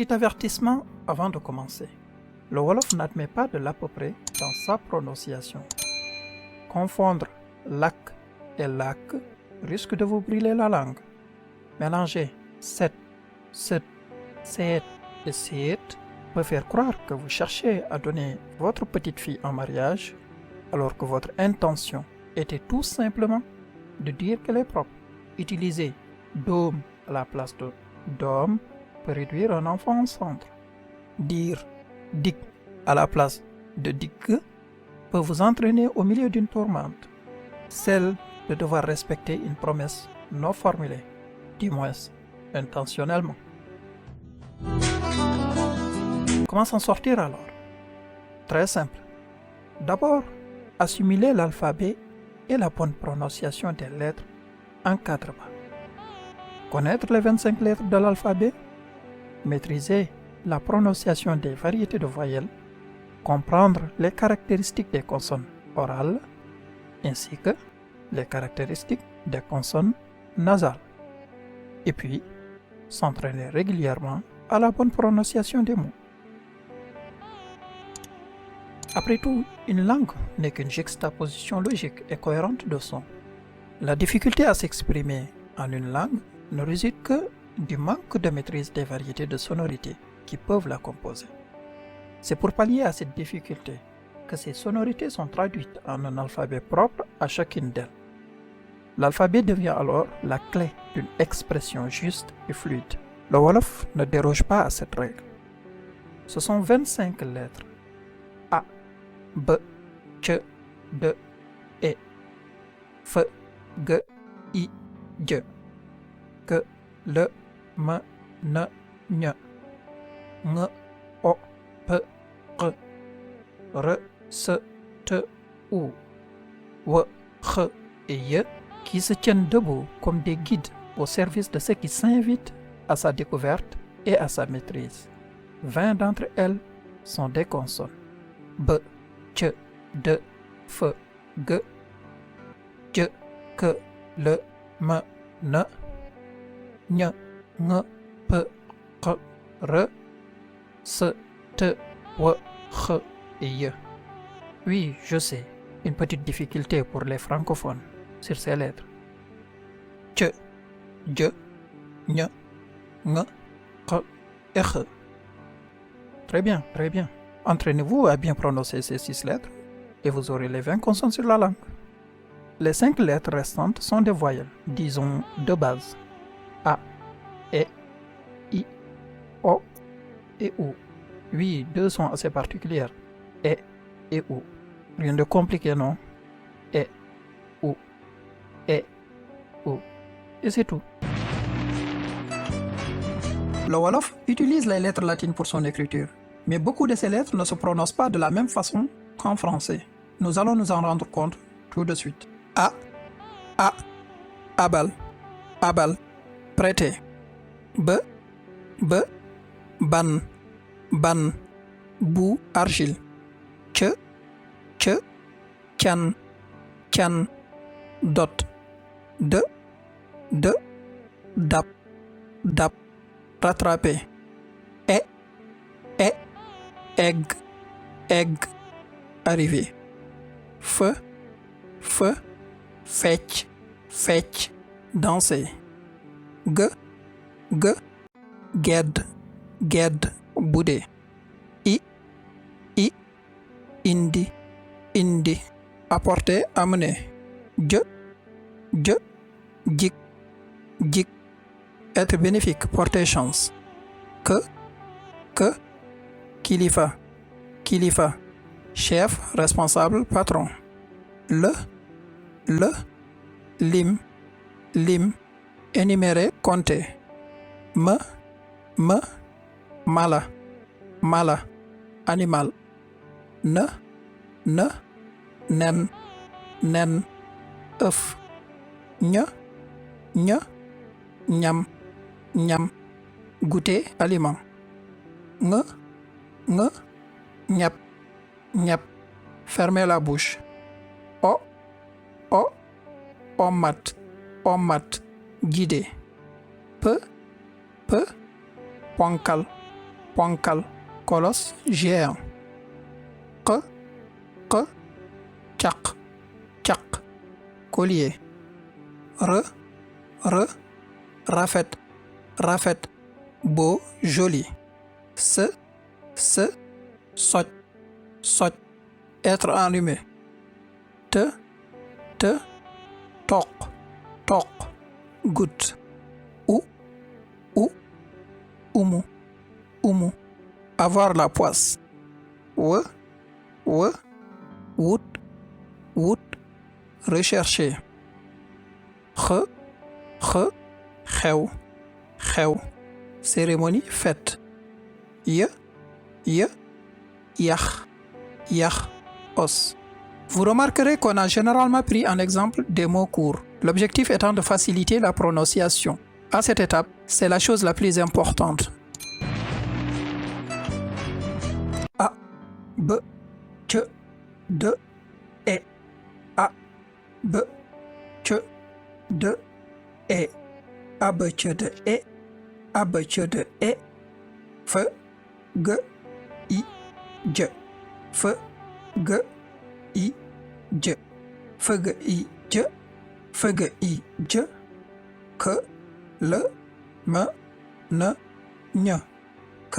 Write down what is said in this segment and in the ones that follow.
Petit avertissement avant de commencer. Le Wolof n'admet pas de l'à peu près dans sa prononciation. Confondre lak et lak risque de vous brûler la langue. Mélanger set, set, seet et seet peut faire croire que vous cherchez à donner votre petite fille en mariage alors que votre intention était tout simplement de dire qu'elle est propre. Utiliser dôme à la place de dôme peut réduire un enfant en centre. Dire dik à la place de dik peut vous entraîner au milieu d'une tourmente, celle de devoir respecter une promesse non formulée, du moins intentionnellement. Comment s'en sortir alors? Très simple. D'abord, assimiler l'alphabet et la bonne prononciation des lettres en 4 pas. Connaître les 25 lettres de l'alphabet, maîtriser la prononciation des variétés de voyelles, comprendre les caractéristiques des consonnes orales, ainsi que les caractéristiques des consonnes nasales. Et puis, s'entraîner régulièrement à la bonne prononciation des mots. Après tout, une langue n'est qu'une juxtaposition logique et cohérente de sons. La difficulté à s'exprimer en une langue ne réside que du manque de maîtrise des variétés de sonorités qui peuvent la composer. C'est pour pallier à cette difficulté que ces sonorités sont traduites en un alphabet propre à chacune d'elles. L'alphabet devient alors la clé d'une expression juste et fluide. Le Wolof ne déroge pas à cette règle. Ce sont 25 lettres A, B, C, D, E, F, G, I, J, K, L, M, N, Ñ, Ng, O, P, Q, R, S, T, U, W, X et Y qui se tiennent debout comme des guides au service de ceux qui s'invitent à sa découverte et à sa maîtrise. 20 d'entre elles sont des consonnes. B, C, D, F, G, J, K, L, M, N, Ñ, Ng, P, Q, R, S, T, W, X et Y. Oui, je sais, une petite difficulté pour les francophones sur ces lettres. C, J, Ñ, Ng, Q et X. Très bien, très bien. Entraînez-vous à bien prononcer ces 6 lettres et vous aurez les 20 consonnes sur la langue. Les 5 lettres restantes sont des voyelles, disons de base. A, E, I, O et U. Oui, 2 sont assez particulières. E et U. Rien de compliqué, non? E, U, E, U. Et c'est tout. Le Wolof utilise les lettres latines pour son écriture, mais beaucoup de ces lettres ne se prononcent pas de la même façon qu'en français. Nous allons nous en rendre compte tout de suite. A, abal, abal, prêter. B, ban, ban, boue, argile. C, can, dot. D, dap, rattraper. E, egg, arriver. F, fetch, danser. G, ged, bouder. I, indi, apporter, amener. J, jik, être bénéfique, porter chance. Que, kilifa, chef, responsable, patron. Le, lim, énumérer, compter. Me, mala, animal. Ne, nen, œuf. Ñ, ñam, goûter, aliment. Ng, ñap, fermer la bouche. O, omat, guider. P, ponkal, ponkal, colosse, géant. Q, caq, caq, collier. R, rafet, rafet, beau, joli. S, soj, soj, être enrhumé. T, toq, goutte. U, umu, avoir la poisse. W, wut, rechercher. X, xew, cérémonie, fête. Y, yach, os. Vous remarquerez qu'on a généralement pris en exemple des mots courts, l'objectif étant de faciliter la prononciation. À cette étape, c'est la chose la plus importante. A, B, C, D, E. A, B, C, D, E. A, B, C, D, E. A, B, C, D, E. F, G, I, J. F, G, I, J. F, G, I, J. F, G, I, J. K, L, M, N, Ñ. K,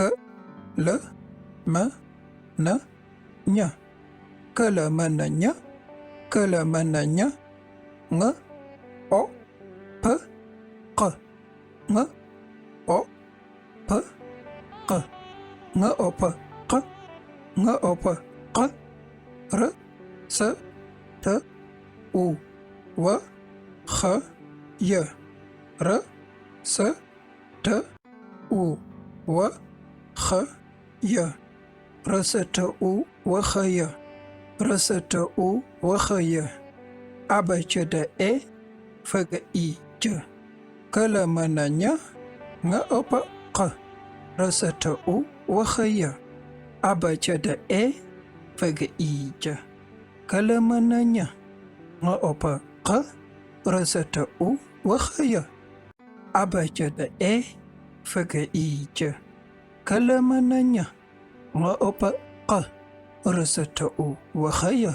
L, M, N, Ñ. K, L, M, N, Ñ. K, L, M, N, Ñ. Ng, O, P, Q. Ng, O, P, Q. Ng, O, P, Q. Ng, O, P, Q. R, S, T, U, W, X, Y. R, S, T, U, W, X, Y. R, S, T, U, W, X, Y. R, S, T, U, W, X, Y. A, B, C, D, E. F, G, I, J. K, L, M, N, Ñ. Ng, O, P, Q. R, S, T, U, W, X, Y. A, B, C, D, E. F, G, I, J. K, L, M, N, Ñ. Ng, O, P, Q. R, S, T, U, W, X, Y. A, B, C, D, E. F, G, I, J. K, L, M, N, Ñ. Ng, O, P, Q. R, S, T, U, W, X, Y.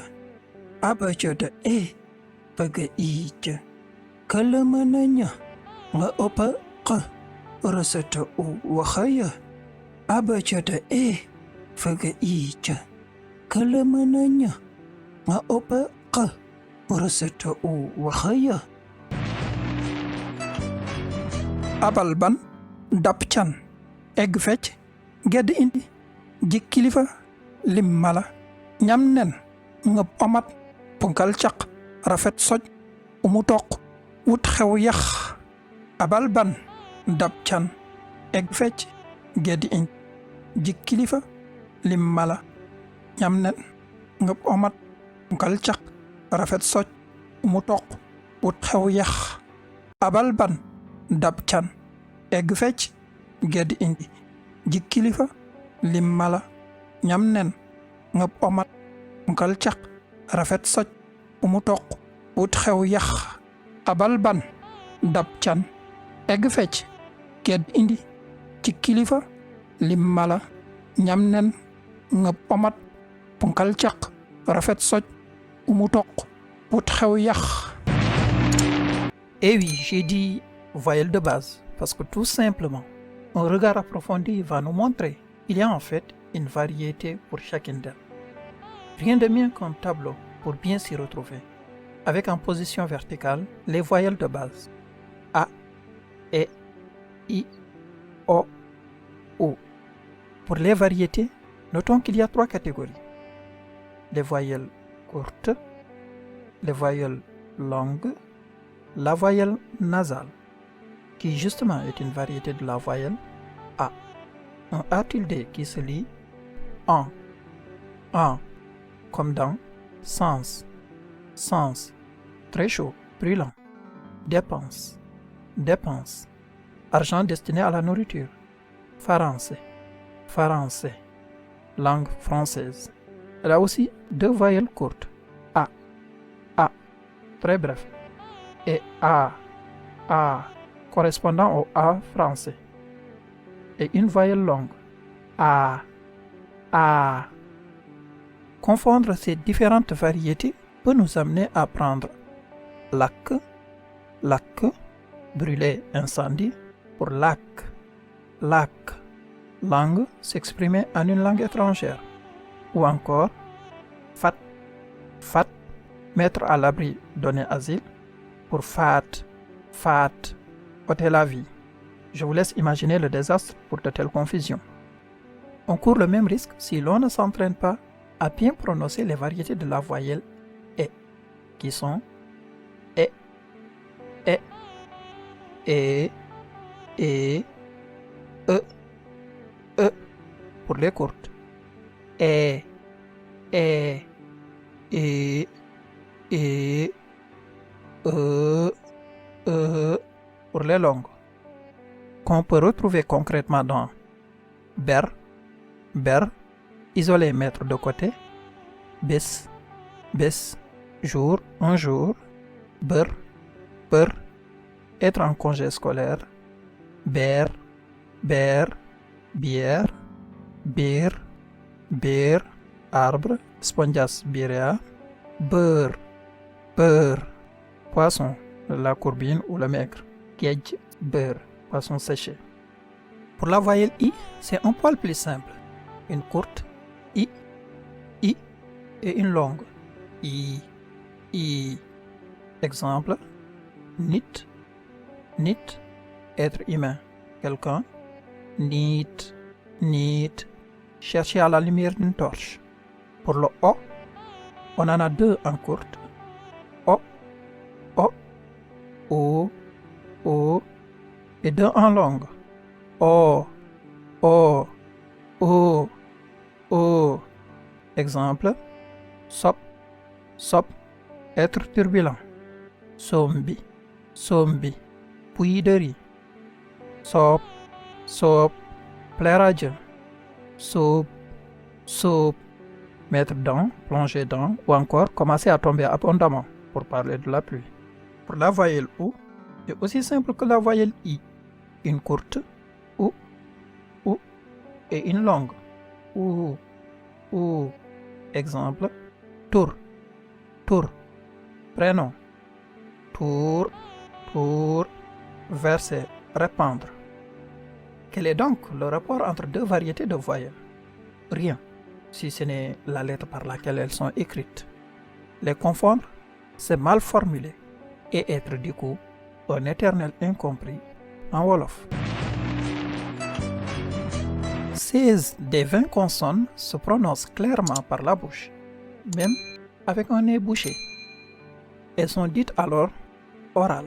A, B, C, D, E. F, G, I, J. K, L, M, N, Ñ. Ng, O, P, Q. R, S, T, U, W, X, Y. A, B, C, D, E. F, G, I, J. K, L, M, N, Ñ. Ng, O, P, Q. R, S, T, U, W, X, Y. abal ban, dab can, egg fecc, gedd indi, jik kilifa, lim mala, ñam nen, ngëb omat, punkal caq, rafet soj, umu toq, wut xew yax. Abal ban, dab can, egg fecc, gedd indi, jik kilifa, lim mala, ñam nen, ngëb omat, punkal caq, rafet soj, umu toq, wut xew yax. Abal ban, dab can, egg fecc, gedd indi, jik kilifa, lim mala, ñam nen, ngëb omat, punkal caq, rafet soj, umu toq, wut xew yax. Abal ban, dab can, egg fecc, gedd indi, jik kilifa, lim mala, ñam nen, ngëb omat, punkal caq, rafet soj, umu toq, wut xew yax. Eh oui, j'ai dit voyelle de base, parce que tout simplement, un regard approfondi va nous montrer qu'il y a en fait une variété pour chacune d'elles. Rien de mieux qu'un tableau pour bien s'y retrouver, avec en position verticale les voyelles de base A, E, I, O, U. Pour les variétés, notons qu'il y a 3 catégories. Les voyelles courtes, les voyelles longues, la voyelle nasale, qui justement est une variété de la voyelle A. Un A tilde qui se lit en, comme dans sens, très chaud, brûlant, dépense, argent destiné à la nourriture, français, langue française. Elle a aussi 2 voyelles courtes, A, très bref, et A, correspondant au A français, et une voyelle longue, A. Confondre ces différentes variétés peut nous amener à prendre lac, brûler, incendie, pour lac, langue, s'exprimer en une langue étrangère, ou encore fat, mettre à l'abri, donner asile, pour fat, ôter la vie. Je vous laisse imaginer le désastre pour de telles confusions. On court le même risque si l'on ne s'entraîne pas à bien prononcer les variétés de la voyelle E, qui sont E, E, E pour les courtes, E, E, pour les longues, qu'on peut retrouver concrètement dans ber, isolé, mettre de côté, bis, jour, un jour, beur, être en congé scolaire, ber, bière, bir, arbre, Spongias birea, beurre, poisson, la courbine ou le maigre, kiedj, beurre, poisson séché. Pour la voyelle I, c'est un poil plus simple. Une courte, I, et une longue, I. Exemple, nit, être humain, quelqu'un, neat, chercher à la lumière d'une torche. Pour le O, on en a deux en courte, O, et deux en longue, O. Exemple, sop, être turbulent, sombi, puits de riz, sop, plaire à Dieu, soupe, mettre dans, plonger dans, ou encore commencer à tomber abondamment, pour parler de la pluie. Pour la voyelle OU, c'est aussi simple que la voyelle I. Une courte, ou, et une longue, ou. Exemple, tour, prénom, tour, verser, répandre. Quel est donc le rapport entre deux variétés de voyelles? Rien, si ce n'est la lettre par laquelle elles sont écrites. Les confondre, c'est mal formulé et être du coup un éternel incompris en Wolof. 16 des 20 consonnes se prononcent clairement par la bouche, même avec un nez bouché. Elles sont dites alors orales.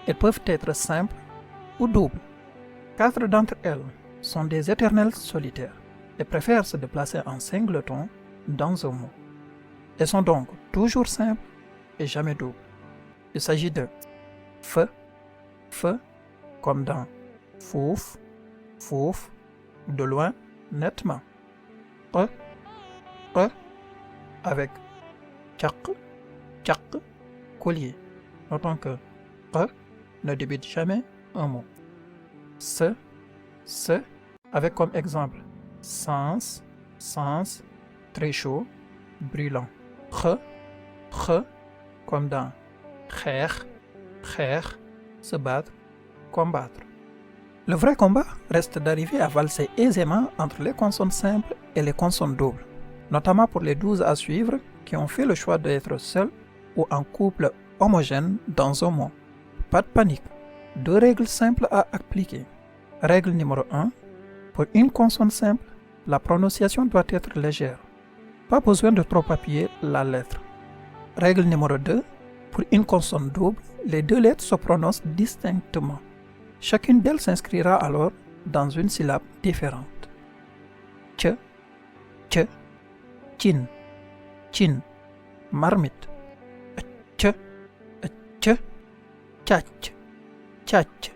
Elles peuvent être simples ou doubles. 4 d'entre elles sont des éternels solitaires et préfèrent se déplacer en singleton dans un mot. Elles sont donc toujours simples et jamais doubles. Il s'agit de feu, comme dans fouf, de loin, nettement. Avec tchak, collier. Notons que ne débute jamais un mot. Se, avec comme exemple sens, très chaud, brûlant. Comme dans kher, se battre, combattre. Le vrai combat reste d'arriver à valser aisément entre les consonnes simples et les consonnes doubles, notamment pour les 12 à suivre qui ont fait le choix d'être seuls ou en couple homogène dans un mot. Pas de panique, 2 règles simples à appliquer. Règle numéro 1, pour une consonne simple, la prononciation doit être légère. Pas besoin de trop appuyer la lettre. Règle numéro 2, pour une consonne double, les 2 lettres se prononcent distinctement. Chacune d'elles s'inscrira alors dans une syllabe différente. Tch, chin, marmite. Tch, tchatch,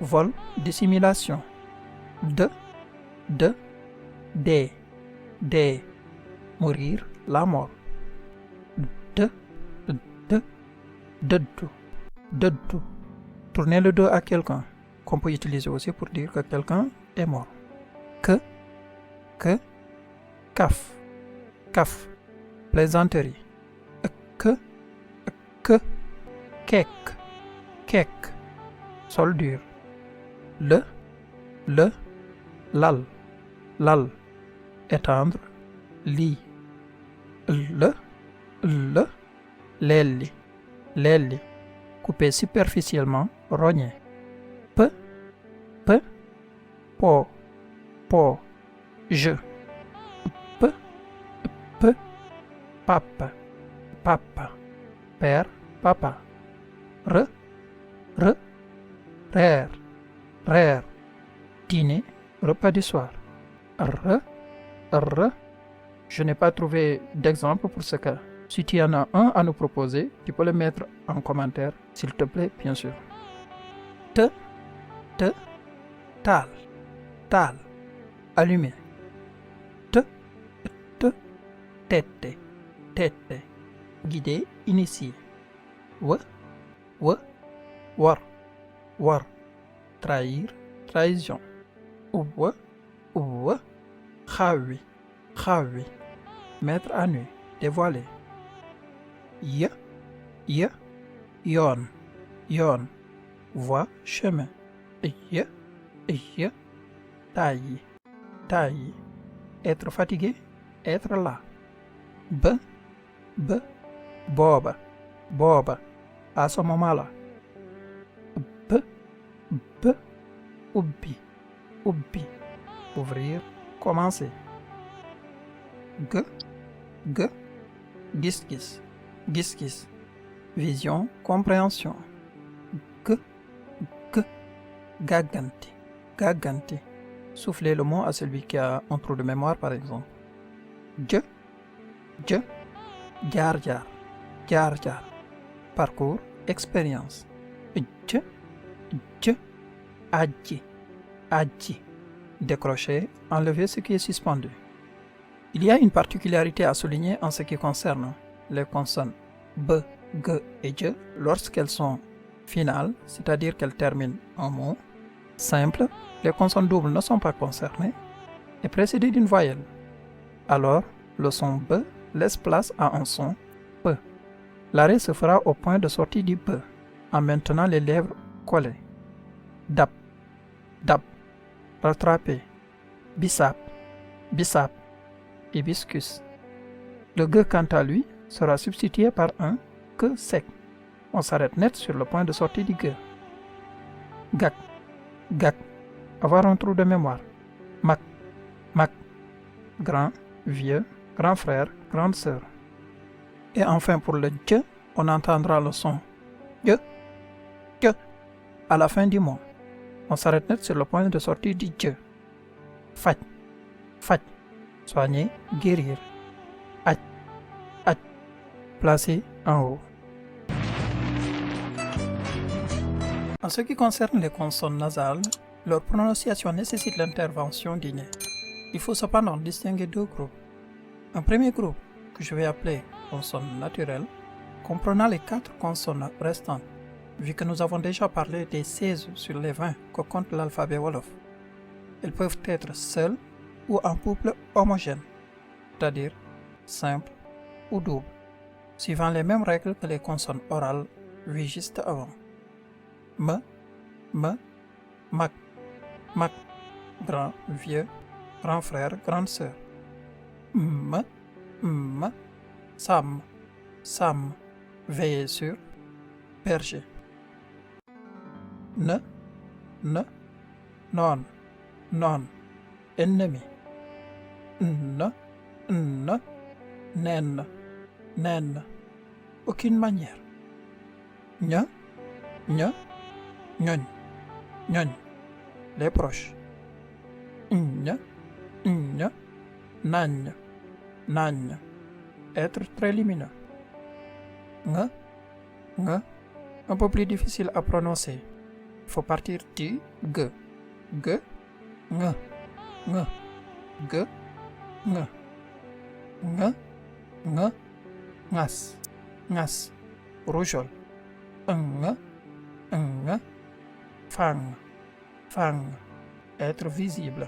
vol, dissimulation. De, mourir, la mort. Deddu, tourner le dos à quelqu'un, qu'on peut utiliser aussi pour dire que quelqu'un est mort. Que, que, caf, caf, plaisanterie, que, kek, soldure, le, lal, étendre, lit, le, l'elli, couper superficiellement, rogner, pe, po, je, pe, papa, père, papa, re, rère, dîner, repas du soir, je n'ai pas trouvé d'exemple pour ce cas. Si tu en as un à nous proposer, tu peux le mettre en commentaire, s'il te plaît, bien sûr. Tal, allumer. Tête, guider, initier. War, trahir, trahison. Khawi, mettre à nu, dévoiler. Yon, voie, chemin. Taille, être fatigué, être là. Boba, à ce moment-là. Ubbi, ouvrir, commencer. Gis, vision, compréhension. Gaganti, souffler le mot à celui qui a un trou de mémoire par exemple. Je, jar, parcours, expérience. Adji, décrocher, enlever ce qui est suspendu. Il y a une particularité à souligner en ce qui concerne les consonnes b, g et j lorsqu'elles sont finales, c'est-à-dire qu'elles terminent en mot simple. Les consonnes doubles ne sont pas concernées et précédées d'une voyelle. Alors, le son b laisse place à un son p. L'arrêt se fera au point de sortie du p, en maintenant les lèvres collées. Dap, rattraper. Bissap, hibiscus. Le g quant à lui sera substitué par un que sec. On s'arrête net sur le point de sortie du g. Gak, avoir un trou de mémoire. Mac, grand, vieux, grand frère, grande sœur. Et enfin pour le dj, on entendra le son que à la fin du mot. On s'arrête net sur le point de sortie du dj. Faj, soigner, guérir. Aj, placer en haut. En ce qui concerne les consonnes nasales, leur prononciation nécessite l'intervention du nez. Il faut cependant distinguer deux groupes. Un premier groupe, que je vais appeler consonnes naturelles, comprenant les 4 consonnes restantes, vu que nous avons déjà parlé des 16 sur les 20 que compte l'alphabet Wolof. Elles peuvent être seules ou en couple homogène, c'est-à-dire simple ou double, suivant les mêmes règles que les consonnes orales vues juste avant. Me, mac, grand, vieux, grand frère, grande sœur. Sam, veiller sur, berger. Ne, non, ennemi. Naine, aucune manière. Ñoñ, les proches. Nagne, être très lumineux. Un peu plus difficile à prononcer. Il faut partir du g. Ngas, rougeole. Fang, être visible.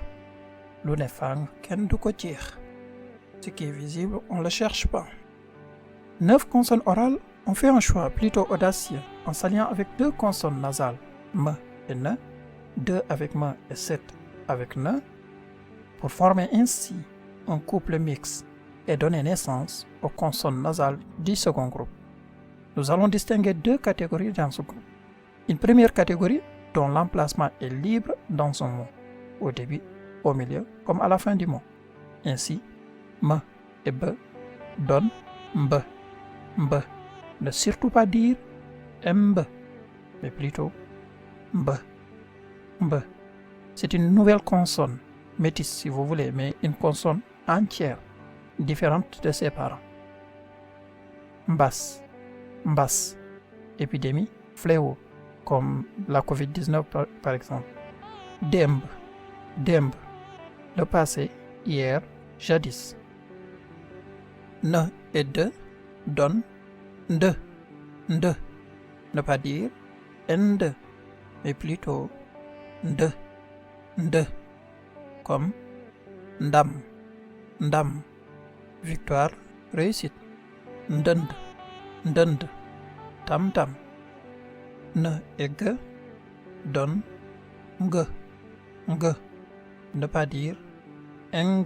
lu ne fàng kenn du ko jeex. Ce qui est visible, on ne le cherche pas. 9 consonnes orales ont fait un choix plutôt audacieux en s'alliant avec 2 consonnes nasales, M et N, 2 avec M et 7 avec N, pour former ainsi un couple mixte et donner naissance aux consonnes nasales du second groupe. Nous allons distinguer 2 catégories dans ce groupe. Une première catégorie dont l'emplacement est libre dans son mot, au début, au milieu, comme à la fin du mot. Ainsi, M et B donnent MB. MB. Ne surtout pas dire MB, mais plutôt MB. MB. C'est une nouvelle consonne, métisse si vous voulez, mais une consonne entière, différente de ses parents. Mbas. Mbas. Épidémie, fléau, comme la COVID-19 par exemple. Demb. Demb. Le passé, hier, jadis. Ne et de donnent nde. Nde. Ne pas dire nde, mais plutôt nde. Nde. Comme ndam. Ndam. Victoire, réussite. Ndënd. Ndënd. Tam tam. Ne et ge donnent nge. Nge. Ne pas dire eng,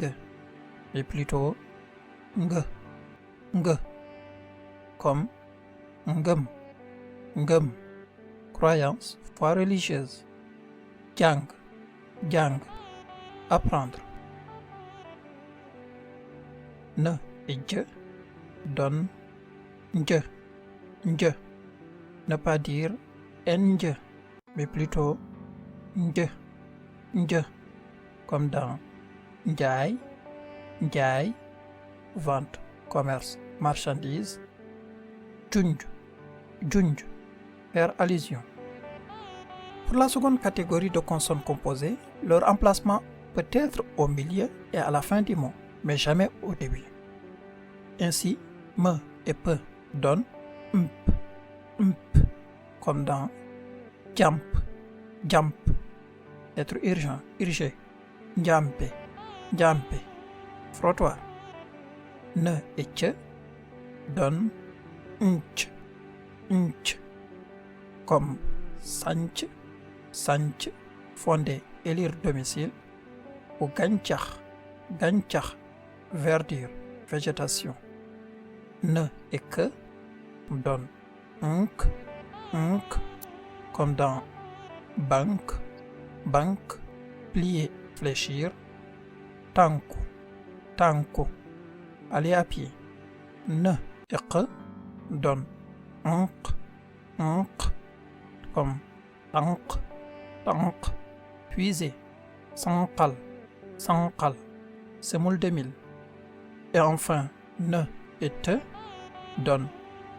mais plutôt nge. Nge. Comme ngëm. Ngëm. Croyance, foi religieuse. Jàng. Jàng. Apprendre. Ne et je donnent nje. Nje. Ne pas dire nje, mais plutôt nje. Nje. Comme dans njaay, njaay, vente, commerce, marchandise. Junj. Junj. Faire allusion. Pour la seconde catégorie de consonnes composées, leur emplacement peut être au milieu et à la fin du mot, mais jamais au début. Ainsi, M et P donnent mp. Mp. Comme dans jump. Jump. Être urgent, urgé. Njampe. Njampe. Frottoir. Ne et che donnent nch. Nch. Comme sanch. Sanch. Fonder, élire domicile. Ou ganchach. Ganchach. Verdure, végétation. Ne et que donnent nk. Nk. Comme dans banque. Banque. Plier, fléchir. Tanku. Tanku. Aller à pied. Ne et que donnent nk. Nk. Comme tank. Tank. Puiser. Sankal. Sankal. Semoule 2000. Et enfin, ne et te donnent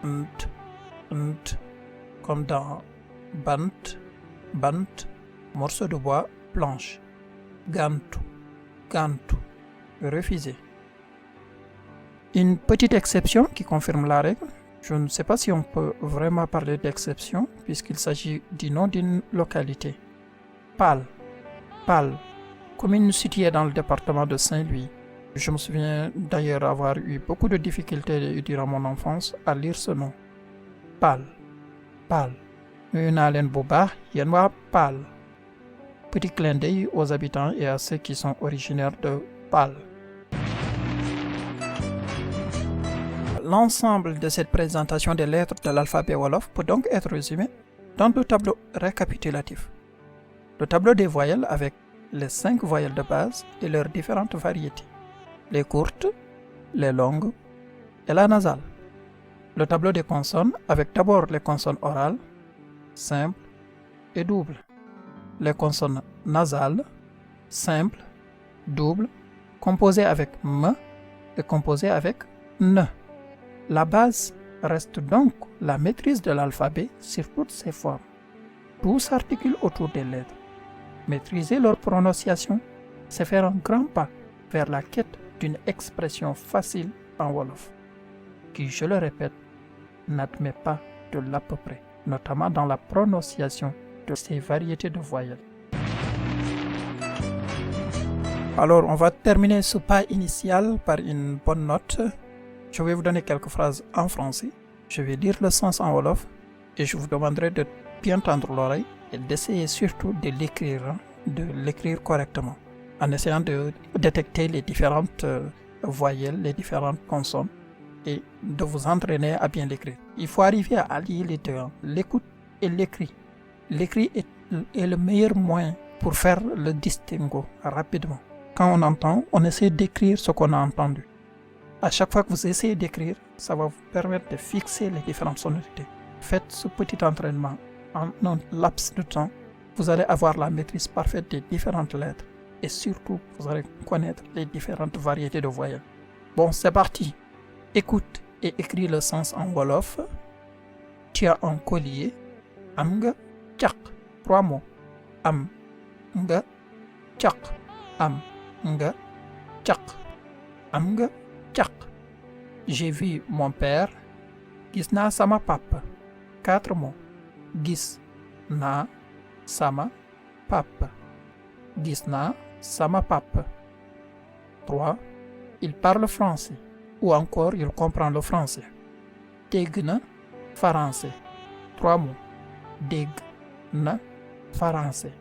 nt. Nt. Comme dans bant. Bant. Morceau de bois, planche. Gantu. Gantu. Refuser. Une petite exception qui confirme la règle. Je ne sais pas si on peut vraiment parler d'exception puisqu'il s'agit du nom d'une localité. Pal. Pal. Commune située dans le département de Saint-Louis. Je me souviens d'ailleurs avoir eu beaucoup de difficultés durant mon enfance à lire ce nom. Pal. Pal. Nuyu naa leen bu baax yéen waa Pal. Petit clin d'œil aux habitants et à ceux qui sont originaires de Pal. L'ensemble de cette présentation des lettres de l'alphabet Wolof peut donc être résumé dans deux tableaux récapitulatifs. Le tableau des voyelles avec les 5 voyelles de base et leurs différentes variétés, les courtes, les longues et la nasale. Le tableau des consonnes avec d'abord les consonnes orales, simples et doubles. Les consonnes nasales, simples, doubles, composées avec M et composées avec N. La base reste donc la maîtrise de l'alphabet sur toutes ses formes. Tout s'articule autour des lettres. Maîtriser leur prononciation, c'est faire un grand pas vers la quête d'une expression facile en Wolof, qui, je le répète, n'admet pas de l'à peu près, notamment dans la prononciation de ces variétés de voyelles. Alors, on va terminer ce pas initial par une bonne note. Je vais vous donner quelques phrases en français. Je vais lire le sens en wolof et je vous demanderai de bien tendre l'oreille et d'essayer surtout de l'écrire correctement, en essayant de détecter les différentes voyelles, les différentes consonnes et de vous entraîner à bien l'écrire. Il faut arriver à allier les deux, l'écoute et l'écrit. L'écrit est le meilleur moyen pour faire le distinguo rapidement. Quand on entend, on essaie d'écrire ce qu'on a entendu. À chaque fois que vous essayez d'écrire, ça va vous permettre de fixer les différentes sonorités. Faites ce petit entraînement en un laps de temps. Vous allez avoir la maîtrise parfaite des différentes lettres et surtout, vous allez connaître les différentes variétés de voyelles. Bon, c'est parti. Écoute et écris le sens en wolof. Tu as un collier. Am nga caq. 3 mots. Am nga caq. Am nga caq. Am nga caq. J'ai vu mon père. Gis naa sama papa. 4 mots. Gis naa sama papa. Gis naa sama papa. 3. Il parle français. Ou encore, il comprend le français. Dégg na français. 3 mots. Dégg na français.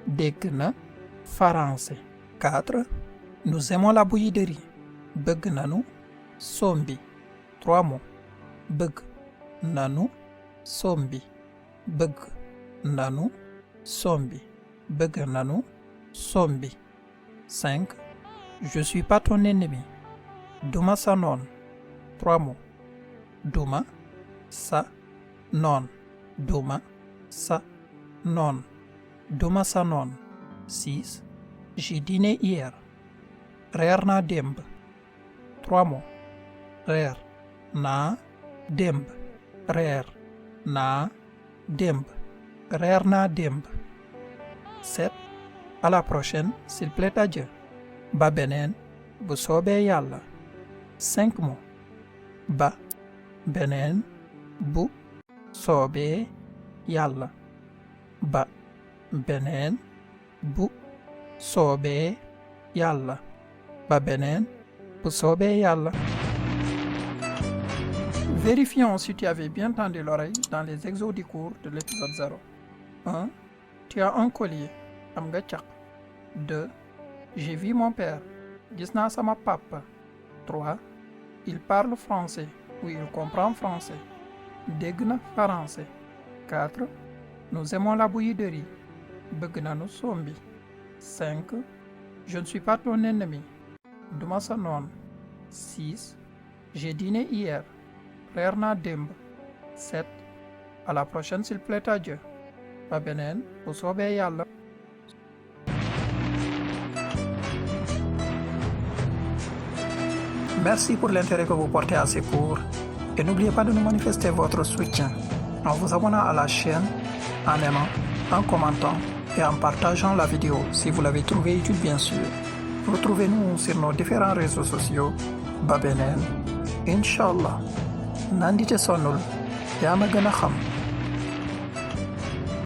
Dégg na français. 4. Nous aimons la bouillie. Bëgg nanu sombi. 3 mots. Bëgg nanu sombi. Bëgg nanu sombi. Bëgg nanu sombi. 5. Je suis pas ton ennemi. Duma sa noon. 3 mots. Duma sa noon. Duma sa noon. Duma sa noon. 6. J'ai dîné hier. Reer naa démb. 3 mots. Reer naa démb. Reer naa démb. Reer naa démb. 7. À la prochaine, s'il plaît à Dieu. Ba beneen, bu soobee Yàlla. 5 mots. Ba beneen, bu soobee Yàlla. Ba beneen, bu soobee Yàlla. Ba beneen, bu soobee Yàlla. Vérifions si tu avais bien tendu l'oreille dans les exos du cours de l'épisode 0. 1. Tu as un collier. Am nga caq. 2. J'ai vu mon père. Gis naa sama papa. 3. Il parle français ou il comprend français. Dégg na français. 4. Nous aimons la bouillie de riz. Bëgg nanu sombi. 5. Je ne suis pas ton ennemi. Duma sa noon. 6. J'ai dîné hier. Reer naa démb. 7. À la prochaine s'il plaît à Dieu. Ba beneen, bu soobee Yàlla. Merci pour l'intérêt que vous portez à ces cours et n'oubliez pas de nous manifester votre soutien en vous abonnant à la chaîne, en aimant, en commentant et en partageant la vidéo si vous l'avez trouvée utile bien sûr. Retrouvez-nous sur nos différents réseaux sociaux. Ba beneen, Inch'Allah. Nandite sonnul, yaa ma gën a xam.